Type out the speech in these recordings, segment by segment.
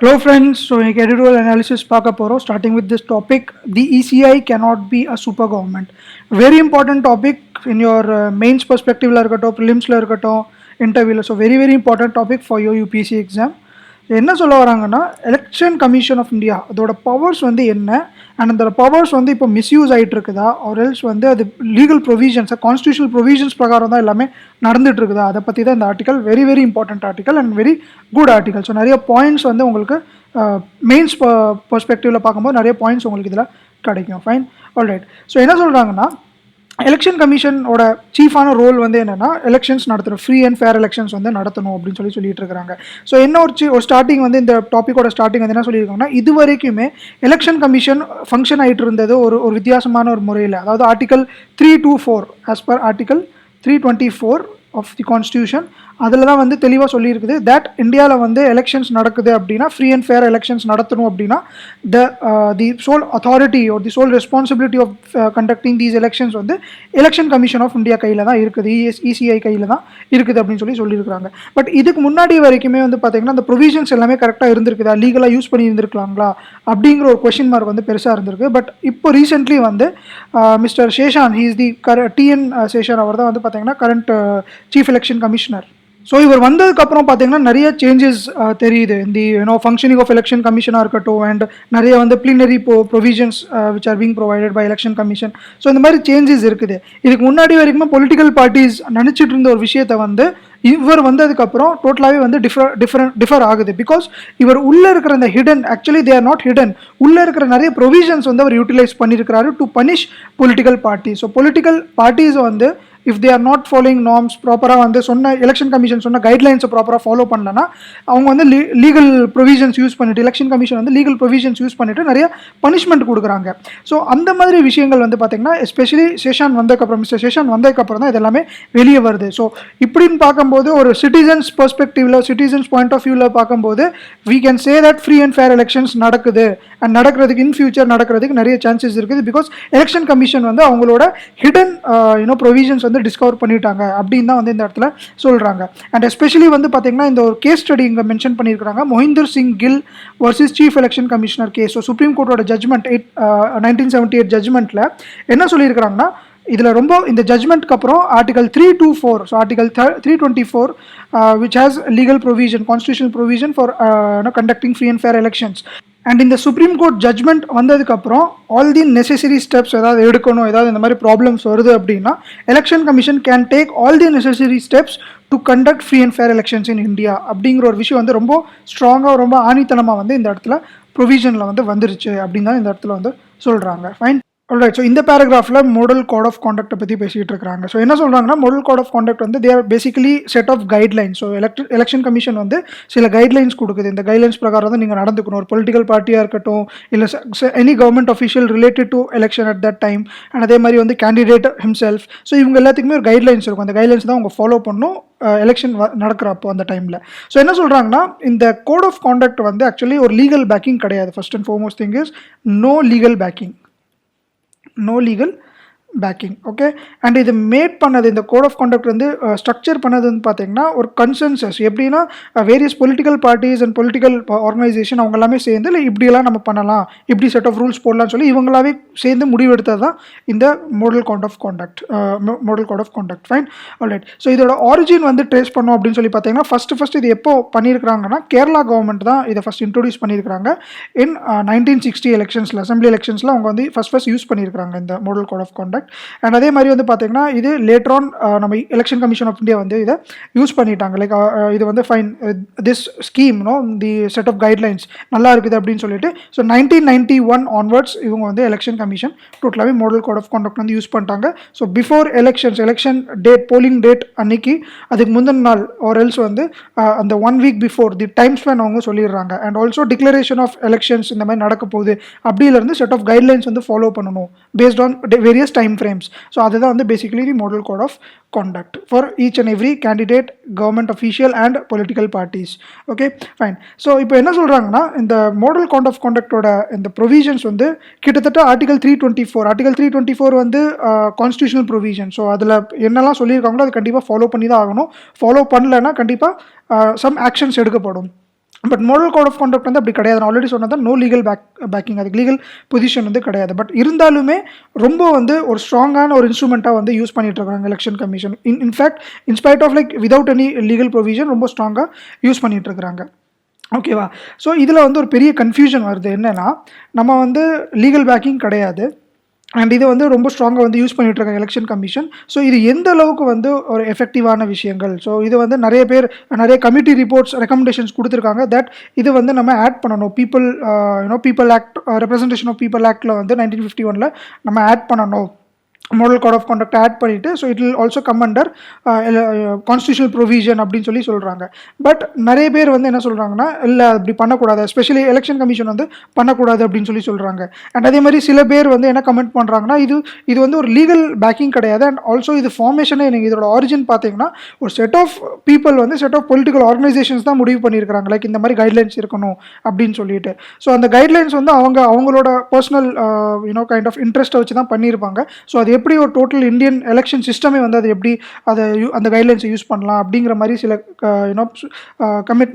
Hello friends, so in editorial analysis பார்க்க போறோம். Starting with this topic, the ECI cannot be a super government. Very important topic in your mains perspective ல இருக்கட்டும், prelims ல இருக்கட்டும், interview ல. So very important topic for your UPSC exam. என்ன சொல்ல வராங்கன்னா எலெக்ஷன் கமிஷன் ஆஃப் இந்தியா அதோட powers வந்து என்ன அண்ட் அந்த பவர்ஸ் வந்து இப்போ மிஸ்யூஸ் ஆகிட்டு இருக்குதா ஆர் எல்ஸ் வந்து அது லீகல் ப்ரொவிஷன்ஸ் கான்ஸ்டியூஷனல் ப்ரொவிஷன்ஸ் பிரகாரம் தான் எல்லாமே நடந்துட்டு இருக்குதா அதை பற்றி தான் இந்த article very important article and very good article. So நிறைய பாயிண்ட்ஸ் வந்து உங்களுக்கு மெயின்ஸ் பெர்ஸ்பெக்டிவில் பார்க்கும்போது நிறைய பாயிண்ட்ஸ் உங்களுக்கு இதில் கிடைக்கும். Fine, alright. ஸோ என்ன சொல்கிறாங்கன்னா எலெக்ஷன் கமிஷனோட சீஃபான ரோல் வந்து என்னென்னா எலெக்ஷன்ஸ் நடத்தணும், ஃப்ரீ அண்ட் ஃபேர் எலெக்ஷன்ஸ் வந்து நடத்தணும் அப்படின்னு சொல்லிட்டு இருக்காங்க. ஸோ என்ன ஒரு ஸ்டார்டிங் வந்து இந்த டாப்பிக்கோட ஸ்டார்டிங் வந்து என்ன சொல்லியிருக்காங்கன்னா இது வரைக்குமே எலெக்ஷன் கமிஷன் ஃபங்க்ஷன் ஆகிட்டு இருந்தது ஒரு வித்தியாசமான ஒரு முறையில், அதாவது article 324 as per article 324 of the constitution அதில் தான் வந்து தெளிவாக சொல்லியிருக்குது தட் இந்தியாவில் வந்து எலெக்ஷன்ஸ் நடக்குது அப்படின்னா ஃப்ரீ அண்ட் ஃபேர் எலெக்ஷன்ஸ் நடத்தணும் அப்படின்னா the sole authority or the sole responsibility of conducting these elections வந்து எலெக்ஷன் கமிஷன் ஆஃப் இந்தியா கையில் தான் இருக்குது, இசிஐ கையில் தான் இருக்குது அப்படின்னு சொல்லியிருக்காங்க. பட் இதுக்கு முன்னாடி வரைக்குமே வந்து பார்த்தீங்கன்னா அந்த ப்ரொவிஷன்ஸ் எல்லாமே கரெக்டாக இருந்திருக்குதா, லீகலாக யூஸ் பண்ணி இருந்திருக்கலாங்களா அப்படிங்கிற ஒரு கொஷின் மார்க் வந்து பெருசாக இருந்திருக்கு. பட் இப்போ ரீசென்ட்லி வந்து mister Seshan, he is the TN Seshan, அவர் தான் வந்து பார்த்தீங்கன்னா current chief election commissioner. So இவர் வந்ததுக்கப்புறம் பார்த்தீங்கன்னா நிறைய சேஞ்சஸ் தெரியுது இந்த ஃபங்க்ஷனிங் ஆஃப் எலெக்ஷன் கமிஷனாக இருக்கட்டும் அண்ட் நிறைய வந்து plenary provisions which are being provided by election commission. So இந்த மாதிரி சேஞ்சஸ் இருக்குது. இதுக்கு முன்னாடி வரைக்குமே பொலிட்டிக்கல் பார்ட்டிஸ் நினச்சிட்டு இருந்த ஒரு விஷயத்தை வந்து இவர் வந்ததுக்கப்புறம் டோட்டலாகவே வந்து டிஃபர் ஆகுது. பிகாஸ் இவர் உள்ளே இருக்கிற அந்த hidden, actually they are not hidden, உள்ளே இருக்கிற நிறைய ப்ரொவிஷன்ஸ் வந்து அவர் யூட்டிலைஸ் பண்ணியிருக்கிறாரு to punish political party. So political parties வந்து if they are not following norms ப்ராப்பராக வந்து சொன்ன எலெக்ஷன் கமிஷன் சொன்ன கைட்லைன்ஸை ப்ராப்பராக ஃபாலோ பண்ணலன்னா அவங்க வந்து லீகல் ப்ரொவிஷன்ஸ் யூஸ் பண்ணிட்டு எலெக்ஷன் கமிஷன் வந்து லீகல் ப்ரொவிஷன்ஸ் யூஸ் பண்ணிட்டு நிறைய பனிஷ்மெண்ட் கொடுக்குறாங்க. ஸோ அந்த மாதிரி விஷயங்கள் வந்து பார்த்தீங்கன்னா எஸ்பெஷலி சேஷான் வந்ததுக்கப்புறம், மிஸ்டர் சேஷான் வந்ததுக்கப்புறம் தான் இதெல்லாமே வெளியே வருது. ஸோ இப்படின்னு பார்க்கும்போது ஒரு சிட்டிசன்ஸ் பெர்ஸ்பெக்டிவ்ல, சிட்டிசன்ஸ் பாயிண்ட் ஆஃப் வியூவில் பார்க்கும்போது we can say that free and fair elections நடக்குது அண்ட் நடக்கிறதுக்கு இன் ஃபியூச்சர் நடக்கிறதுக்கு நிறைய சான்சஸ் இருக்குது. பிகாஸ் எலெக்ஷன் கமிஷன் வந்து அவங்களோட ஹிடன் ப்ரொவிஷன்ஸ் வந்து டிஸ்கவர் பண்ணிட்டாங்க அப்படின்னு தான் வந்து இந்த இடத்துல சொல்றாங்க. அண்ட் எஸ்பெஷலி வந்து பார்த்தீங்கன்னா இந்த ஒரு கேஸ் ஸ்டடி இங்கே மென்ஷன் பண்ணியிருக்காங்க, Mohinder Singh Gill versus chief election commissioner case. So supreme கோர்ட்டோட ஜட்மெண்ட் 1978 ஜட்மெண்ட்டில் என்ன சொல்லியிருக்கிறாங்கன்னா இதில் ரொம்ப இந்த ஜட்மெண்ட்க்கு அப்புறம் article 324, so article 324 which has legal provision, constitutional provision for conducting free and fair elections. And இந்த சுப்ரீம் கோர்ட் ஜட்மெண்ட் வந்ததுக்கப்புறம் ஆல் தி நெசசரி ஸ்டெப்ஸ் ஏதாவது எடுக்கணும், ஏதாவது இந்த மாதிரி ப்ராப்ளம்ஸ் வருது அப்படின்னா election commission can take all the necessary steps to conduct free and fair elections in India அப்படிங்கிற ஒரு விஷயம் வந்து ரொம்ப ஸ்ட்ராங்காக ரொம்ப ஆணித்தனமாக வந்து இந்த இடத்துல ப்ரொவிஷனில் வந்து வந்துருச்சு அப்படின்னு தான் இந்த இடத்துல வந்து சொல்கிறாங்க. Fine, alright. ஸோ இந்த பேராகிராஃபில் மோடல் கோட் ஆஃப் காண்டக்ட்டை பற்றி பேசிகிட்டு இருக்காங்க. ஸோ என்ன சொல்கிறாங்கன்னா மோடல் கோட் ஆஃப் காண்டக்ட் வந்து they are basically set of guidelines. So election commission வந்து சில கைட்லைன்ஸ் கொடுக்குது. இந்த கைட்லைன்ஸ் பிரகாரம் தான் நீங்கள் நடந்துக்கணும். ஒரு பொலிட்டிக்கல் பார்ட்டியாக இருக்கட்டும், இல்லை any government official related to election at that time, and அதே மாதிரி வந்து கேண்டிடேட் ஹிம்செல்ஃப். ஸோ இவங்க எல்லாத்துக்குமே ஒரு கைட்லைன்ஸ் இருக்கும். அந்த கைட்லைன்ஸ் தான் அவங்க ஃபாலோ பண்ணணும் எலெக்ஷன் நடக்கிறப்போ அந்த டைமில். ஸோ என்ன சொல்கிறாங்கன்னா இந்த கோட் ஆஃப் காண்டக்ட் வந்து ஆக்சுவலி ஒரு லீகல் பேக்கிங் கிடையாது. First and foremost thing is no legal backing, no legal backing. Okay, and இது மேட் பண்ணது இந்த கோட் ஆஃப் காண்டக்ட் வந்து ஸ்ட்ரக்சர் பண்ணதுன்னு பார்த்தீங்கன்னா ஒரு கன்சென்சஸ். எப்படின்னா various political parties and political organisation அவங்க எல்லாமே சேர்ந்து இல்லை இப்படியெல்லாம் நம்ம பண்ணலாம், இப்படி செட் ஆஃப் ரூல்ஸ் போடலாம்னு சொல்லி இவங்களாவே சேர்ந்து முடிவெடுத்தது தான் இந்த model code of conduct. Fine, alright. So இதோட ஆரிஜின் வந்து ட்ரேஸ் பண்ணோம் அப்படின்னு சொல்லி பார்த்தீங்கன்னா ஃபர்ஸ்ட் இது எப்போ பண்ணியிருக்கிறாங்கன்னா கேரளா கவர்மெண்ட் தான் இதை ஃபர்ஸ்ட் இன்ட்ரோடியூஸ் பண்ணியிருக்கிறாங்க. இன் 1960 எலெக்ஷன்ஸில், அசம்பிளி எலெக்ஷன்ஸில் அவங்க வந்து ஃபர்ஸ்ட் யூஸ் பண்ணியிருக்கிறாங்க இந்த model code of conduct. And அதே மாதிரி வந்து பார்த்தீங்கன்னா இது லேட்டர் ஆன் நம்ம எலெக்ஷன் கமிஷன் ஆஃப் இந்தியா வந்து இதை யூஸ் பண்ணிட்டாங்க. லைக் இது வந்து fine this scheme the set of guidelines நல்லா இருக்குது அப்படின்னு சொல்லிட்டு. ஸோ 1991 ஆன்வர்ட்ஸ் இவங்க வந்து எலெக்ஷன் கமிஷன் டோட்டலாகவே மாடல் கோட் ஆஃப் காண்டக்ட் வந்து யூஸ் பண்ணிட்டாங்க. So before election date, polling date அன்னைக்கு அதுக்கு முந்தின நாள் ஆர் எல்ஸ் வந்து அந்த 1 week before the time span அவங்க சொல்லிடுறாங்க. And also declaration of elections இந்த மாதிரி நடக்க போகுது அப்படியிலேருந்து செட் ஆஃப் கைட்லைன்ஸ் வந்து ஃபாலோ பண்ணணும் based on various time frames. So அதுதான் வந்து basically the model code of conduct for each and every candidate, government official and political parties. Okay, fine. So இப்போ என்ன சொல்றாங்கன்னா இந்த model code of conduct ஓட இந்த provisions வந்து கிட்டத்தட்ட ஆர்டிகல் 324 வந்து கான்ஸ்டியூஷனல் ப்ரொவிஷன். ஸோ அதில் என்னெல்லாம் சொல்லியிருக்காங்களோ அது கண்டிப்பாக ஃபாலோ பண்ணி தான் ஆகணும். ஃபாலோ பண்ணலைன்னா கண்டிப்பாக சம் ஆக்ஷன்ஸ் எடுக்கப்படும். But moral code of conduct வந்து அப்படி கிடையாது. நான் ஆல்ரெடி சொன்னது நோ லீகல் பேக்கிங், அதுக்கு லீகல் பொசிஷன் வந்து கிடையாது. பட் இருந்தாலுமே ரொம்ப வந்து ஒரு ஸ்ட்ராங்கான ஒரு இன்ஸ்ட்ருமெண்ட்டாக வந்து யூஸ் பண்ணிட்டு இருக்காங்க election commission. In fact in spite of like without any legal provision ரொம்ப ஸ்ட்ராங்காக யூஸ் பண்ணிட்டு இருக்கிறாங்க. ஓகேவா? ஸோ இதில் வந்து ஒரு பெரிய கன்ஃபியூஷன் வருது. என்னென்னா, நம்ம வந்து லீகல் பேக்கிங் கிடையாது அண்ட் இதை வந்து ரொம்ப ஸ்ட்ராங்காக வந்து யூஸ் பண்ணிட்டு இருக்காங்க எலெக்ஷன் கமிஷன். ஸோ இது எந்த அளவுக்கு வந்து ஒரு எஃபெக்டிவான விஷயங்கள். ஸோ இது வந்து நிறைய கமிட்டி ரிப்போர்ட்ஸ் ரெக்கமெண்டேஷன்ஸ் கொடுத்துருக்காங்க தட் இது வந்து நம்ம ஆட் பண்ணணும். People act, representation of people ஆக்டில் வந்து 1951 நம்ம ஆட் பண்ணணும், moral code of conduct add பண்ணிவிட்டு. So it will also come under constitutional provision அப்படின்னு சொல்கிறாங்க. பட் நிறைய பேர் வந்து என்ன சொல்கிறாங்கன்னா, இல்லை அப்படி பண்ணக்கூடாது, எஸ்பெஷலி எலெக்ஷன் கமிஷன் வந்து பண்ணக்கூடாது அப்படின்னு சொல்கிறாங்க. அண்ட் அதே மாதிரி சில பேர் வந்து என்ன கமெண்ட் பண்ணுறாங்கன்னா, இது வந்து ஒரு லீகல் பேக்கிங் கிடையாது. அண்ட் ஆல்சோ இது ஃபார்மேஷனே நீங்கள் இதோட ஆரிஜின் பார்த்தீங்கன்னா ஒரு செட் ஆஃப் பீப்புள் வந்து செட் ஆஃப் பொலிட்டிக்கல் ஆர்கனைசேஷன்ஸ் தான் முடிவு பண்ணியிருக்கிறாங்க, லைக் இந்த மாதிரி கைட்லைன்ஸ் இருக்கணும் அப்படின்னு சொல்லிட்டு. ஸோ அந்த கைட்லைன்ஸ் வந்து அவங்களோட பர்சனல் கைண்ட் ஆஃப் இன்ட்ரெஸ்ட்டை வச்சு தான் பண்ணியிருப்பாங்க. ஸோ அது எப்படி ஒரு டோட்டல் இந்தியன் எலெக்ஷன் சிஸ்டமே வந்து அது எப்படி அந்த கைட்லைன்ஸை யூஸ் பண்ணலாம் அப்படிங்கிற மாதிரி சில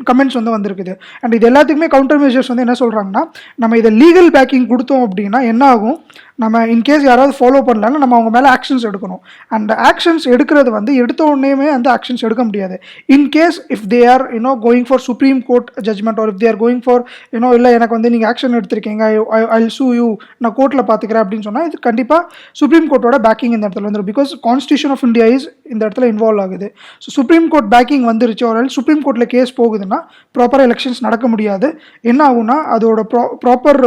கமெண்ட்ஸ் வந்து வந்திருக்குது. அண்ட் இது எல்லாத்துக்குமே கவுண்டர் மெஷர்ஸ் வந்து என்ன சொல்கிறாங்கன்னா, நம்ம இதை லீகல் பேக்கிங் கொடுத்தோம் அப்படின்னா என்ன ஆகும், நம்ம இன்கேஸ் யாராவது ஃபாலோ பண்ணலன்னா நம்ம அவங்க மேலே ஆக்ஷன்ஸ் எடுக்கணும். அண்ட் ஆக்ஷன்ஸ் எடுக்கிறது வந்து எடுத்த உடனேயுமே அந்த ஆக்ஷன்ஸ் எடுக்க முடியாது. In case if they are going for Supreme court judgment, or if they are going for இல்லை எனக்கு வந்து நீங்கள் ஆக்ஷன் எடுத்திருக்கீங்க, ஐ சூ யூ, நான் கோர்ட்டில் பார்த்துக்கிறேன் அப்படின்னு சொன்னால் இது கண்டிப்பாக சுப்ரீம் கோர்ட்டோட பேக்கிங் இந்த இடத்துல வந்துடும். Because constitution of India is இந்த இடத்துல இன்வால்வ் ஆகுது. ஸோ சுப்ரீம் கோர்ட் பேக்கிங் வந்துருச்சு, ஒரு சுப்ரீம் கோர்ட்டில் கேஸ் போகுதுன்னா ப்ராப்பராக எலெக்ஷன்ஸ் நடக்க முடியாது. என்ன ஆகுனா அதோட ப்ராப்பர்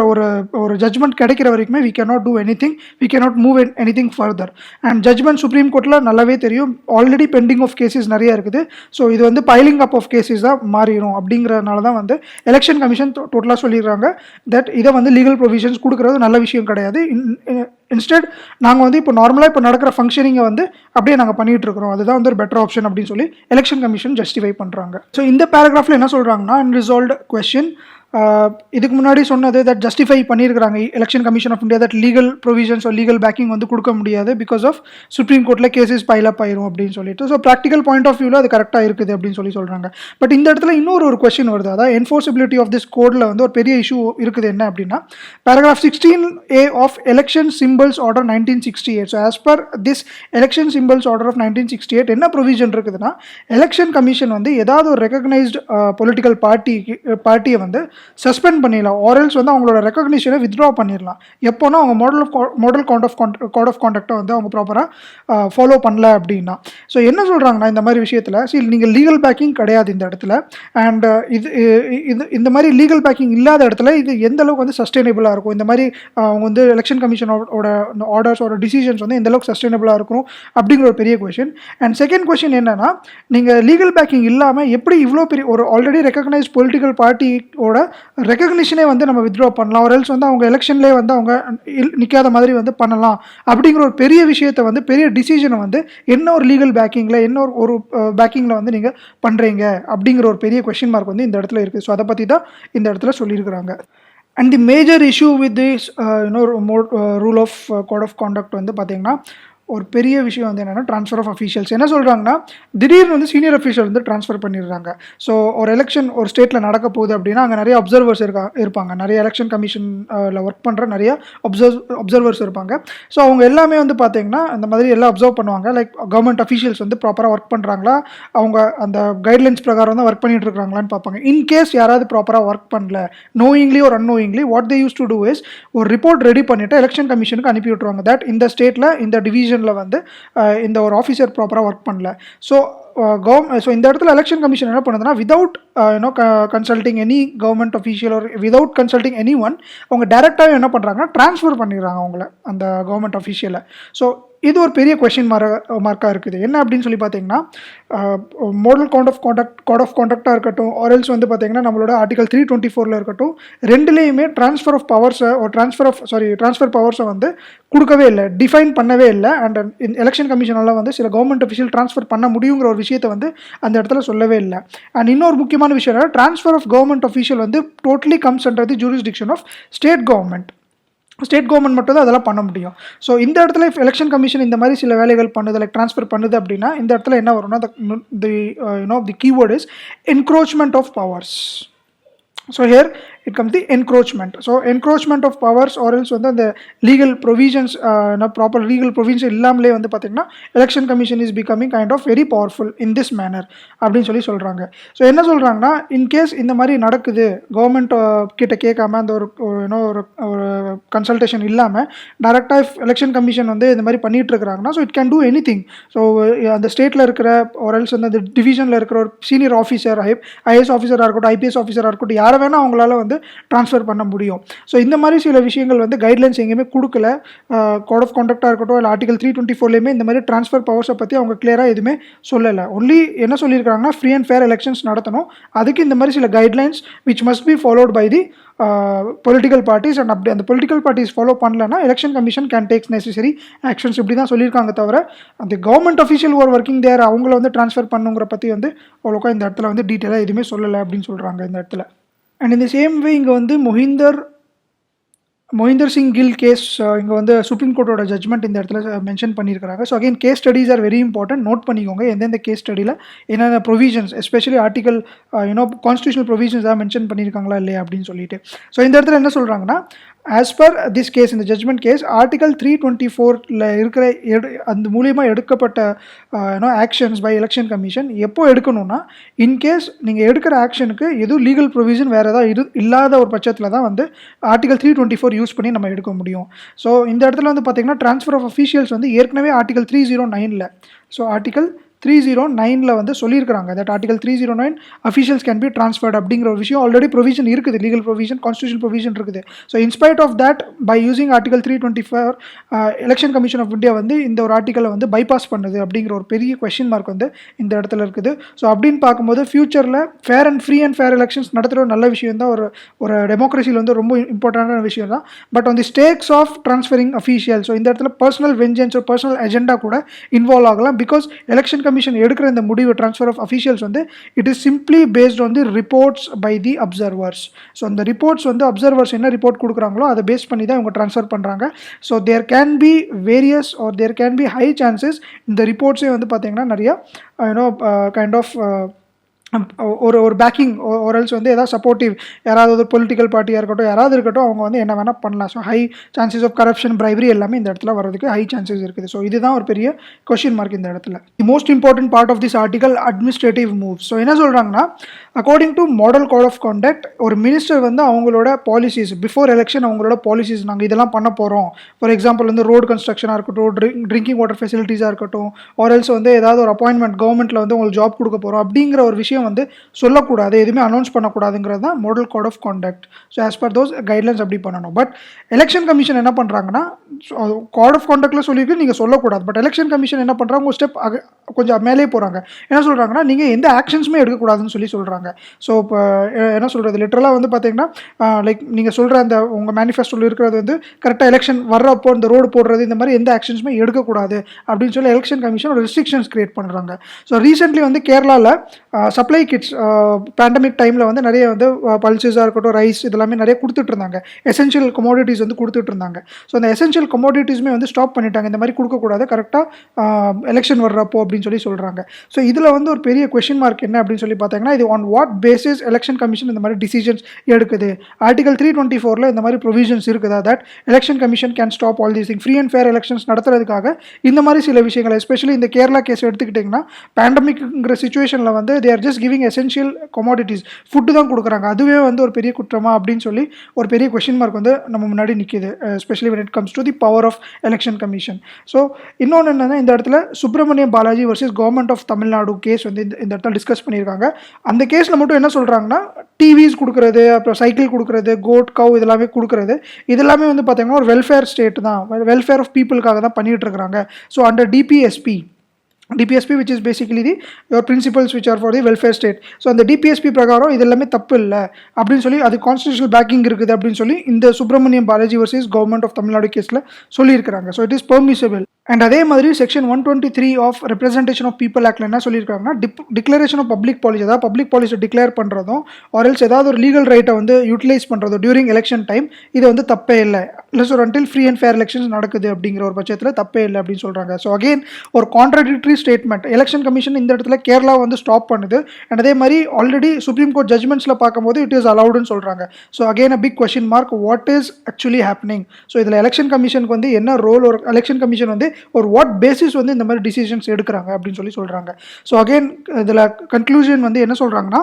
ஒரு ஜட்மெண்ட் கிடைக்கிற வரைக்குமே we can not do anything, we cannot move anything further. And judgment supreme courtல நல்லாவே தெரியும், ஆல்ரெடி பெண்டிங் ஆஃப் கேசஸ் நிறைய இருக்குது. ஸோ இது வந்து பைலிங் அப் ஆஃப் கேசஸ் தான் மாறிடும். அப்படிங்கிறதுனால தான் வந்து எலெக்ஷன் கமிஷன் டோட்டலாக சொல்லிடுறாங்க தட் இதை வந்து லீகல் ப்ரொவிஷன்ஸ் கொடுக்குறது நல்ல விஷயம் கிடையாது. இன்ஸ்டெட் நாங்கள் வந்து இப்போ நார்மலாக இப்போ நடக்கிற ஃபங்க்ஷனிங்கை வந்து அப்படியே நாங்கள் பண்ணிகிட்டு இருக்கிறோம், அதுதான் வந்து ஒரு பெட்டர் ஆப்ஷன் அப்படின்னு சொல்லி எலெக்ஷன் கமிஷன் ஜஸ்டிஃபை பண்ணுறாங்க. ஸோ இந்த பேராகிராஃபில் என்ன சொல்கிறாங்கன்னா, அன்ரிசால்வ்டு கொஸ்டின், இதுக்கு முன்னாடி சொன்னது தட் ஜஸ்டிஃபை பண்ணியிருக்கிறாங்க election commission of India that legal provisions legal backing வந்து கொடுக்க முடியாது பிகாஸ் ஆஃப் சுப்ரீம் கோர்ட்டில் கேசஸ் பைல் அப் ஆயிரும் அப்படின்னு சொல்லிட்டு. ஸோ ப்ராக்டிக்கல் பாயிண்ட் ஆஃப் வியூவில் அது கரெக்டாக இருக்குது அப்படின்னு சொல்கிறாங்க. பட் இந்த இடத்துல இன்னொரு கொஸ்டின் வருது, அதாவது என்ஃபோர்சபிலிட்டி ஆஃப் திஸ் கோடில் வந்து ஒரு பெரிய இஷ்யூ இருக்குது. என்ன அப்படின்னா, paragraph 16A of election symbols order 1968. So as per this election symbols order of 1968 என்ன ப்ரொவிஷன் இருக்குதுன்னா, எலெக்ஷன் கமிஷன் வந்து ஏதாவது ஒரு ரெகக்னைஸ்டு பொலிட்டிக்கல் பார்ட்டியை வந்து சஸ்பெண்ட் பண்ணிடலாம், ஆர்எல்ஸ் வந்து அவங்களோட ரெக்கக்னிஷனை வித்ட்ரா பண்ணிடலாம். எப்போனா அவங்க மாடல் கோட் ஆஃப் கான்டக்டை வந்து அவங்க ப்ராப்பராக ஃபாலோ பண்ணல அப்படின்னா. ஸோ என்ன சொல்கிறாங்கன்னா, இந்த மாதிரி விஷயத்தில் நீங்கள் லீகல் பேக்கிங் கிடையாது இந்த இடத்துல. அண்ட் இந்த மாதிரி லீகல் பேக்கிங் இல்லாத இடத்துல இது எந்த அளவுக்கு வந்து சஸ்டைனபிளாக இருக்கும், இந்த மாதிரி அவங்க வந்து எலெக்ஷன் கமிஷனோட ஆர்டர்ஸோட டிசிஷன்ஸ் வந்து எந்த அளவுக்கு சஸ்டைனபிளாக இருக்கும் அப்படிங்கிற ஒரு பெரிய கொஷின். அண்ட் செகண்ட் கொஷின் என்னன்னா, நீங்கள் லீகல் பேக்கிங் இல்லாமல் எப்படி இவ்வளோ பெரிய ஒரு ஆல்ரெடி ரெக்கக்னைஸ்ட் பொலிட்டிக்கல் பார்ட்டியோட ரெகக்னிஷனே வந்து நம்ம வித்ட்ரா பண்ணலாம், ஒரு எல்ஸ் வந்து அவங்க எலெக்ஷன்லேயே வந்து அவங்க நிற்காத மாதிரி வந்து பண்ணலாம் அப்படிங்கிற ஒரு பெரிய விஷயத்தை வந்து பெரிய டிசிஷனை வந்து என்ன ஒரு லீகல் பேக்கிங்கில் என்ன ஒரு பேக்கிங்கில் வந்து நீங்கள் பண்ணுறீங்க அப்படிங்கிற ஒரு பெரிய கொஸ்டின் மார்க் வந்து இந்த இடத்துல இருக்குது. ஸோ அதை பற்றி தான் இந்த இடத்துல சொல்லியிருக்கிறாங்க. And the major issue with this rule of code of conduct வந்து பார்த்தீங்கன்னா, ஒரு பெரிய விஷயம் வந்து என்னென்னா ட்ரான்ஸ்ஃபர் ஆஃப் அஃபீஷியல்ஸ். என்ன சொல்கிறாங்கன்னா, திடீர்னு வந்து சீனியர் அஃபீஷியல் வந்து ட்ரான்ஸ்ஃபர் பண்ணிடுறாங்க. ஸோ ஒரு எலெக்ஷன் ஒரு ஸ்டேட்டில் நடக்க போகுது அப்படின்னா அங்கே நிறைய அப்சர்வர்ஸ் இருப்பாங்க, நிறைய எலெக்ஷன் கமிஷனில் ஒர்க் பண்ணுற நிறைய அப்சர்வர்ஸ் இருப்பாங்க. ஸோ அவங்க எல்லாமே வந்து பார்த்தீங்கன்னா அந்த மாதிரி எல்லாம் அப்சர்வ் பண்ணுவாங்க, லைக் கவர்மெண்ட் அஃபீஷியல்ஸ் வந்து ப்ராப்பராக ஒர்க் பண்ணுறாங்களா, அவங்க அந்த கைட்லைன்ஸ் பிரகாரம் தான் ஒர்க் பண்ணிட்டு இருக்காங்களான்னு பார்ப்பாங்க. இன்கேஸ் யாராவது ப்ராப்பராக ஒர்க் பண்ணல, நோயிங்லி ஒரு unknowingly, what they use to do is ஒரு ரிப்போர்ட் ரெடி பண்ணிவிட்டு எலெக்ஷன் கமிஷனுக்கு அனுப்பி விட்டுருவாங்க தட் இந்த ஸ்டேட்டில் இந்த டிவிஷன் வந்து இந்த ஒரு ஆஃபீஸர் ப்ராப்பராக ஒர்க் பண்ணல. ஸோ இந்த இடத்துல எலெக்ஷன் கமிஷன் என்ன பண்ணுதுன்னா, without consulting any government official ஒரு விதவுட் கன்சல்டிங் எனி ஒன், அவங்க டைரெக்டாக என்ன பண்ணுறாங்கன்னா ட்ரான்ஸ்ஃபர் பண்ணிடுறாங்க அவங்கள அந்த கவர்மெண்ட் அஃபீஷியலை. ஸோ இது ஒரு பெரிய கொஷின் மார்க்காக இருக்குது. என்ன அப்படின்னு சொல்லி பார்த்தீங்கன்னா, மாடல் கோட் ஆஃப் கான்டக்டாக இருக்கட்டும், ஆர்எல்ஸ் வந்து பார்த்தீங்கன்னா நம்மளோட ஆர்டிகல் 324 இருக்கட்டும், ரெண்டுலேயுமே ட்ரான்ஸ்ஃபர் பவர்ஸை வந்து கொடுக்கவே இல்லை, டிஃபைன் பண்ணவே இல்லை. அண்ட் எலெக்ஷன் கமிஷனால் வந்து சில கவர்மெண்ட் அஃபீஷியல் ட்ரான்ஸ்ஃபர் பண்ண முடியுங்கிற ஒரு விஷயத்தை வந்து அந்த இடத்துல சொல்லவே இல்லை. அண்ட் இன்னொரு முக்கியமான விஷயம், ட்ரான்ஸ்ஃபர் ஆஃப் கவர்மெண்ட் அஃபீஷியல் வந்து totally comes under the jurisdiction of state government மட்டும் தான் அதெல்லாம் பண்ண முடியும். ஸோ இந்த இடத்துல எலெக்ஷன் கமிஷன் இந்த மாதிரி சில வேலைகள் பண்ணுது, லைக் ட்ரான்ஸ்ஃபர் பண்ணுது அப்படின்னா இந்த இடத்துல என்ன வரும்னா, the keyword is encroachment of powers. So here it comes the encroachment. So encroachment of powers or else வந்து அந்த legal provisions proper legal provisions இல்லாமலே வந்து பார்த்திங்கன்னா election commission is becoming kind of very powerful in this manner அப்படின்னு சொல்கிறாங்க. So என்ன சொல்கிறாங்கன்னா, in case இந்த மாதிரி நடக்குது, கவர்மெண்ட் கிட்ட கேட்காம அந்த ஒரு ஒரு கன்சல்டேஷன் இல்லாமல் டேரெக்டாக எலெக்ஷன் கமிஷன் வந்து இந்த மாதிரி பண்ணிகிட்டு இருக்கிறாங்கன்னா, so it can do any thing. So அந்த ஸ்டேட்டில் இருக்கிற ஆர் எல்ஸ் வந்து அந்த டிவிஷனில் இருக்கிற ஒரு சீனியர் ஆஃபீஸர், ஐஏஎஸ் ஆஃபீஸராக இருக்கட்டும், ஐபிஎஸ் ஆஃபீஸராக இருக்கட்டும், யாரை வேணால் அவங்களால வந்து ட்ரான்ஸ்ஃபர் பண்ண முடியும். ஸோ இந்த மாதிரி சில விஷயங்கள் வந்து கைட்லைன்ஸ் எங்கேயுமே கொடுக்கல. கோட் ஆஃப் கான்டக்டாக இருக்கட்டும், இல்லை ஆர்டிகல் 324லேயுமே இந்த மாதிரி ட்ரான்ஸ்ஃபர் பவர்ஸை பற்றி அவங்க கிளியராக எதுவுமே சொல்லலை. ஒன்லி என்ன சொல்லியிருக்காங்கன்னா, ஃப்ரீ அண்ட் ஃபேர் எலெக்ஷன்ஸ் நடத்தணும், அதுக்கு இந்த மாதிரி சில guidelines which must be followed by the political parties. And அப்படி அந்த பொலிட்டிக்கல் பார்ட்டிஸ் ஃபாலோ பண்ணலன்னா election commission can takes necessary actions, இப்படி தான் சொல்லியிருக்காங்க. தவிர அந்த கவர்மெண்ட் அஃபீஷியல் ஒரு ஒர்க்கிங் தேர் அவங்கள வந்து ட்ரான்ஸ்ஃபர் பண்ணுங்கிற பற்றி வந்து அவ்வளோக்கா இந்த இடத்துல வந்து டீட்டெயிலாக எதுவுமே சொல்லலை அப்படின்னு சொல்கிறாங்க இந்த இடத்துல. அண்ட் இந்த சேம் வே இங்கே வந்து மொஹிந்தர் சிங் கில் கேஸ் இங்கே வந்து சுப்ரீம் கோர்ட்டோட ஜட்மெண்ட் இந்த இடத்துல மென்ஷன் பண்ணியிருக்காங்க. So again case studies are very important. Note பண்ணிக்கோங்க எந்தெந்த கேஸ் ஸ்டடியில் என்னென்ன provisions, especially article constitutional provisions தான் மென்ஷன் பண்ணியிருக்காங்களா இல்லையா அப்படின்னு சொல்லிட்டு. ஸோ இந்த இடத்துல என்ன சொல்கிறாங்கன்னா, ஆஸ் பர் திஸ் கேஸ், இந்த ஜட்மெண்ட் கேஸ் ஆர்டிகல் 324ல் இருக்கிற அந்த மூலியமாக எடுக்கப்பட்ட ஆக்ஷன்ஸ் பை எலெக்ஷன் கமிஷன் எப்போ எடுக்கணும்னா, இன்கேஸ் நீங்கள் எடுக்கிற ஆக்ஷனுக்கு எதுவும் லீகல் ப்ரொவிஷன் வேறு ஏதாவது இல்லாத ஒரு பட்சத்தில் தான் வந்து ஆர்டிகல் 324 யூஸ் பண்ணி நம்ம எடுக்க முடியும். ஸோ இந்த இடத்துல வந்து பார்த்திங்கன்னா ட்ரான்ஸ்ஃபர் ஆஃப் அஃபீஷியல்ஸ் வந்து ஏற்கனவே ஆர்டிகல் 309ல், ஸோ ஆர்டிகல் 309ல் வந்து சொல்லியிருக்காங்க that article 309 officials can be transferred அப்படிங்கிற ஒரு விஷயம் ஆல்ரெடி ப்ரொவிஷன் இருக்குது, லீகல் ப்ரொவிஷன், கான்ஸ்டியூஷன் ப்ரொவிஷன் இருக்குது. So in spite of that by using article 324 election commission of India வந்து இந்த ஒரு ஆர்டிக்கலை வந்து பைபாஸ் பண்ணுது அப்படிங்கிற ஒரு பெரிய கொஸ்டின் மார்க் வந்து இந்த இடத்துல இருக்குது. ஸோ அப்படின்னு பார்க்கும்போது ஃபியூச்சரில் fair and free and fair elections நடத்துகிற ஒரு நல்ல விஷயம் தான், ஒரு டெமோக்ரஸியில் வந்து ரொம்ப இம்பார்ட்டண்டான விஷயம் தான். But on the stakes of transferring official, so இந்த இடத்துல பர்சனல் வெஞ்சன்ஸ், பர்சனல் அஜெண்டா கூட இன்வால்வ் ஆகலாம். பிகாஸ் எலெக்ஷன் கமிஷன் எடுக்கிற இந்த முடிவு ட்ரான்ஸ்ஃபர் ஆஃப் அஃபீஷியல்ஸ் வந்து it is simply based on the reports by the observers. So அந்த ரிப்போர்ட்ஸ் வந்து அப்சர்வர்ஸ் என்ன ரிப்போர்ட் கொடுக்குறாங்களோ அதை பேஸ் பண்ணி தான் இவங்க ட்ரான்ஸ்ஃபர் பண்ணுறாங்க. So there can be various or there can be high chances இந்த ரிப்போர்ட்ஸே வந்து பார்த்தீங்கன்னா நிறையா கைண்ட் ஆஃப் ஒரு பேக்கிங் ஓரல்ஸ் வந்து ஏதாவது சப்போர்ட்டிவ், யாராவது ஒரு பொலிட்டிக்கல் பார்ட்டியாக இருக்கட்டும், யாராவது இருக்கட்டும், அவங்க வந்து என்ன வேணால் பண்ணலாம். So high chances of corruption, bribery எல்லாமே இந்த இடத்துல வரதுக்கு ஹை சான்சஸ் இருக்குது. ஸோ இதுதான் ஒரு பெரிய கொஸ்டின் மார்க் இந்த இடத்துல. The most important part of this article administrative moves. So என்ன சொல்கிறாங்கன்னா, according to model code of conduct, ஒரு மினிஸ்டர் வந்து அவங்களோட பாலிசிஸ் பிஃபோர் எலெக்ஷன், அவங்களோட பாலிசிஸ் நாங்கள் இதெல்லாம் பண்ண போகிறோம், ஃபார் எக்ஸாம்பிள் வந்து ரோடு கன்ஸ்ட்ரக்ஷனாக இருக்கட்டும், ட்ரிங்கிங் வாட்டர் ஃபெசிலிட்டிஸாக இருக்கட்டும், ஆர்எல்ஸ் வந்து ஏதாவது ஒரு அப்பாயின்மெண்ட் கவர்மெண்ட்டில் வந்து உங்களுக்கு ஜாப் கொடுக்க போகிறோம் அப்படிங்கிற ஒரு விஷயம் வந்து சொல்லக்கூடாது, எதுவுமே அனௌன்ஸ் பண்ணக்கூடாதுங்கிறது தான் model code of conduct. So as per those guidelines அப்படி பண்ணணும். பட் எலெக்ஷன் கமிஷன் என்ன பண்ணுறாங்கன்னா, கோட் ஆஃப் கான்டக்டில் சொல்லியிருக்கு நீங்கள் சொல்லக்கூடாது. பட் எலெக்ஷன் கமிஷன் என்ன பண்ணுறாங்க, ஒரு ஸ்டெப் கொஞ்சம் மேலே போகிறாங்க. என்ன சொல்கிறாங்கன்னா, நீங்கள் எந்த ஆக்ஷன்ஸுமே எடுக்கக்கூடாதுன்னு சொல்கிறாங்க. ஸோ இப்போ என்ன சொல்கிறது, லிட்டரலாக வந்து பார்த்தீங்கன்னா லைக் நீங்கள் சொல்கிற அந்த உங்கள் மேனிஃபெஸ்டோவில் இருக்கிறது வந்து கரெக்டாக எலெக்ஷன் வர்றப்போ இந்த ரோடு போடுறது இந்த மாதிரி எந்த ஆக்ஷன்ஸுமே எடுக்கக்கூடாது அப்படின்னு சொல்லி எலெக்ஷன் கமிஷன் ஒரு ரெஸ்ட்ரிக்ஷன்ஸ் கிரியேட் பண்ணுறாங்க. ஸோ ரீசென்ட்லி வந்து கேரளாவில் சப்ளை கிட்ஸ் பேண்டமிக் டைமில் வந்து நிறைய வந்து பல்சஸாக இருக்கட்டும், ரைஸ் இதெல்லாமே நிறைய கொடுத்துட்டு இருந்தாங்க, எசென்ஷியல் கமோடிட்டிஸ் வந்து கொடுத்துட்டு இருந்தாங்க. ஸோ அந்த எசென்ஷியல் கமோடிட்டிஸுமே வந்து ஸ்டாப் பண்ணிட்டாங்க, இந்த மாதிரி கொடுக்கக்கூடாது கரெக்டாக எலெக்ஷன் வர்றப்போ அப்படின்னு சொல்கிறாங்க. ஸோ இதில் வந்து ஒரு பெரிய கொஸ்டின் மார்க் என்ன அப்படின்னு சொல்லி பார்த்தீங்கன்னா, இது on what basis election commission இந்த மாதிரி டிசிஷன்ஸ் எடுக்குது. ஆர்டிகல் 324ல் இந்த மாதிரி ப்ரொவிஷன்ஸ் இருக்குதா that election commission can stop all these thing, free and fair elections நடத்துறதுக்காக இந்த மாதிரி சில விஷயங்கள், எஸ்பெஷலி இந்த கேரளா கேஸ் எடுத்துக்கிட்டிங்கன்னா, பேண்டமிக்ங்கிற சுச்சுவேஷனில் வந்து they are just giving essential commodities, food தான் கொடுக்குறாங்க, அதுவே வந்து ஒரு பெரிய குற்றமா அப்படின்னு சொல்லி ஒரு பெரிய கொஸ்டின் மார்க் வந்து நம்ம முன்னாடி நிற்கிது, especially when it comes to the power of election commission. So இன்னொன்று என்னன்னா, இந்த இடத்துல Subramaniam Balaji versus government of Tamil Nadu case வந்து இந்த இடத்துல டிஸ்கஸ் பண்ணியிருக்காங்க. அந்த கேஸில் மட்டும் என்ன சொல்கிறாங்கன்னா, டிவிஸ் கொடுக்குறது, அப்புறம் சைக்கிள் கொடுக்குறது, கோட் கவ் இதெல்லாமே கொடுக்குறது, இதெல்லாமே வந்து பார்த்தீங்கன்னா ஒரு வெல்ஃபேர் ஸ்டேட் தான், வெல்ஃபேர் ஆஃப் பீப்புளுக்காக தான் பண்ணிகிட்டு இருக்கிறாங்க. So under DPSP which is basically your principles which are for the welfare state. So அந்த டிபிஎஸ்பி பிரகாரம் இது எல்லாமே தப்பு இல்லை அப்படின்னு சொல்லி அது கான்ஸ்டியூஷனல் பேக்கிங் இருக்குது அப்படின்னு சொல்லி இந்த Subramaniam Balaji versus government of Tamil Nadu கேஸில் சொல்லியிருக்கிறாங்க. So it is permissible. And அதே மாதிரி section 123 of representation of people ஆக்டில் என்ன சொல்லியிருக்காங்கன்னா, டிக்ளரேஷன் ஆஃப் பப்ளிக் பாலிசி, அதாவது பப்ளிக் பாலிசி டிக்ளேர் பண்ணுறதும் ஆர் எல்ஸ் ஏதாவது ஒரு லீகல் ரைட்டை வந்து யூட்டிலைஸ் பண்ணுறதும் டியூரிங் எலெக்ஷன் டைம், இது வந்து தப்பே இல்லை. இல்லை sir until free and fair elections நடக்குது அப்படிங்கிற ஒரு பட்சத்தில் தப்பே இல்லை அப்படின்னு சொல்கிறாங்க. ஸோ அகெயின் ஒரு கான்ட்ரடிக்டரி ஸ்டேட்மெண்ட். எலெக்ஷன் கமிஷன் இந்த இடத்துல கேரளா வந்து ஸ்டாப் பண்ணுது அண்ட் அதே மாதிரி ஆல்ரெடி சுப்ரீம் கோர்ட் ஜட்மெண்ட்ஸில் பார்க்கும்போது இட் இஸ் அலவுடுன்னு சொல்கிறாங்க. So again a big question mark, what is actually happening? So இதில் எலெக்ஷன் கமிஷனுக்கு வந்து என்ன ரோல், ஒரு எலெக்ஷன் கமிஷன் வந்து ஒரு வாட் பேசிஸ் வந்து இந்த மாதிரி டிசிஷன்ஸ் எடுக்கிறாங்க அப்படின்னு சொல்கிறாங்க. ஸோ அகெயின் இதில் கன்க்ளூஷன் வந்து என்ன சொல்கிறாங்கன்னா,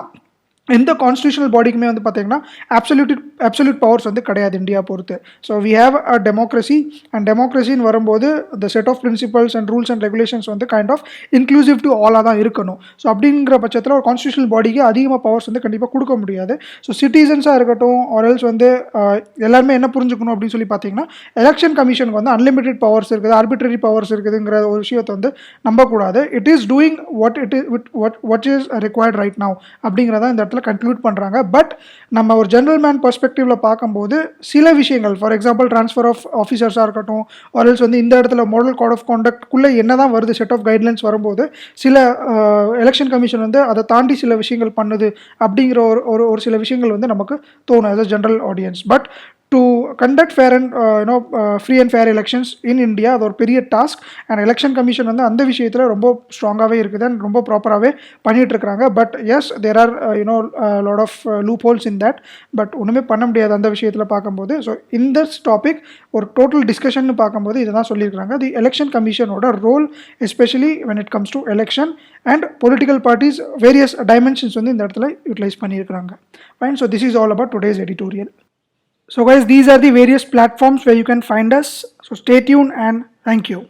எந்த கான்ஸ்டியூஷனல் பாடிக்குமே வந்து பார்த்தீங்கன்னா அப்சல்யூட் பவர்ஸ் வந்து கிடையாது இந்தியா பொறுத்து. So we have a democracy and டெமோக்ரஸின்னு வரும்போது the set of principles and rules and regulations வந்து கைண்ட் ஆஃப் இன்க்ளூசிவ் டு ஆலாக தான் இருக்கணும். ஸோ அப்படிங்கிற பட்சத்தில் ஒரு கான்ஸ்டியூஷனல் பாடிக்கு அதிகமாக பவர்ஸ் வந்து கண்டிப்பாக கொடுக்க முடியாது. ஸோ சிட்டிசன்ஸாக இருக்கட்டும் ஆர்எல்ஸ் வந்து எல்லாருமே என்ன புரிஞ்சுக்கணும் அப்படின்னு சொல்லி பார்த்தீங்கன்னா, எலெக்ஷன் கமிஷனுக்கு வந்து அன்லிமிட்டெட் பவர்ஸ் இருக்குது, ஆர்பிட்ரரி பவர்ஸ் இருக்குதுங்கிற ஒரு விஷயத்தை வந்து நம்பக்கூடாது. It is doing what is required right now அப்படிங்கிறத இந்த இடத்துல கன்க்ளூட் பண்ணுறாங்க. பட் நம்ம ஒரு ஜென்ரல் மேன் பெர்ஸ்பெக்டிவ்ல பார்க்கும்போது சில விஷயங்கள், ஃபார் எக்ஸாம்பிள் ட்ரான்ஸ்ஃபர் ஆஃப் ஆஃபீஸர்ஸாக இருக்கட்டும் ஆர்எல்ஸ் வந்து இந்த இடத்துல மாடல் கோட் ஆஃப் கான்டக்ட்குள்ளே என்ன தான் வருது, செட் ஆஃப் கைட்லைன்ஸ் வரும்போது சில எலெக்ஷன் கமிஷன் வந்து அதை தாண்டி சில விஷயங்கள் பண்ணுது அப்படிங்கிற ஒரு சில விஷயங்கள் வந்து நமக்கு தோணும் as a general audience. But to conduct fair and free and fair elections in India அது ஒரு பெரிய டாஸ்க். அண்ட் எலெக்ஷன் கமிஷன் வந்து அந்த விஷயத்தில் ரொம்ப ஸ்ட்ராங்காகவே இருக்குது அண்ட் ரொம்ப ப்ராப்பராகவே பண்ணிகிட்ருக்காங்க. But as there are lot of loopholes in that. பட் ஒன்றுமே பண்ண முடியாது அந்த விஷயத்தில் பார்க்கும்போது. ஸோ இந்த டாபிக் ஒரு டோட்டல் டிஸ்கஷன் பார்க்கும்போது இதை தான் சொல்லியிருக்காங்க. தி எலெக்ஷன் கமிஷனோட role especially when it comes to election and political parties various dimensions வந்து இந்த இடத்துல யூட்டிலைஸ் பண்ணியிருக்கிறாங்க. Fine. So this is all about today's editorial. So guys, these are the various platforms where you can find us. So stay tuned and thank you.